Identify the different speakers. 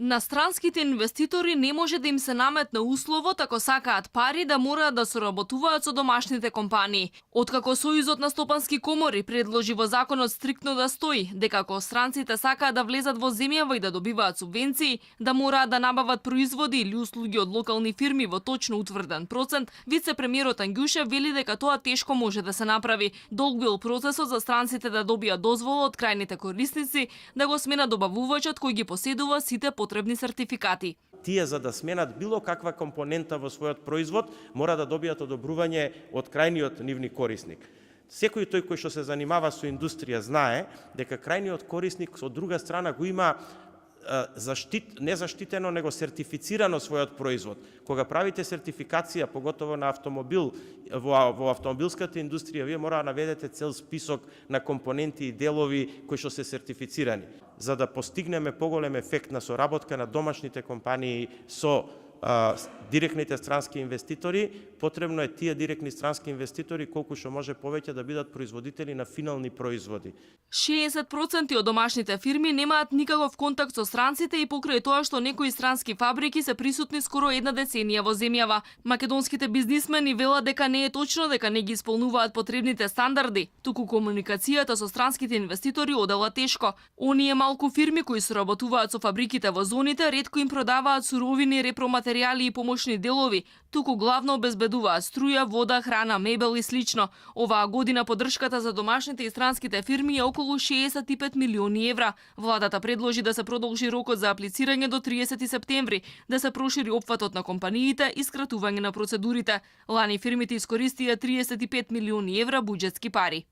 Speaker 1: На странските инвеститори не може да им се наметне условот ако сакаат пари да мораат да соработуваат со домашните компании. Откако Сојузот на стопански комори предложи во законот стриктно да стои дека ако странците сакаат да влезат во земјава и да добиваат субвенции, да мораат да набават производи или услуги од локални фирми во точно утврден процент, вице-премиерот Ангјушев вели дека тоа тешко може да се направи. Долг бил процесот за странците да добијат дозвола од крајните корисници да го сменат добавувачот кој ги поседува сите потребни сертификати.
Speaker 2: Тие за да сменат било каква компонента во својот производ, мора да добијат одобрување од крајниот нивни корисник. Секој тој кој што се занимава со индустрија знае дека крајниот корисник од друга страна го има не заштитено, него сертифицирано својот производ. Кога правите сертификација, поготово на автомобил, во автомобилската индустрија, вие мора да наведете цел список на компоненти и делови кои што се сертифицирани. За да постигнеме поголем ефект на соработка на домашните компании со директните странски инвеститори, потребно е тие директни странски инвеститори колку што може повеќе да бидат производители на финални производи.
Speaker 1: 60% од домашните фирми немаат никаков контакт со странците и покрај тоа што некои странски фабрики се присутни скоро една деценија во земјава. Македонските бизнисмени велат дека не е точно дека не ги исполнуваат потребните стандарди, туку комуникацијата со странските инвеститори одела тешко. Оние малку фирми кои соработуваат со фабриките во зоните ретко им продаваат суровини, репроматеријали и помошни делови, туку главно обезбедуваат струја, вода, храна, мебел и слично. Оваа година поддршката за домашните и странските фирми е околу 65 милиони евра. Владата предложи да се продолжи рокот за аплицирање до 30 септември, да се прошири опфатот на компаниите и скратување на процедурите. Лани фирмите искористија 35 милиони евра буџетски пари.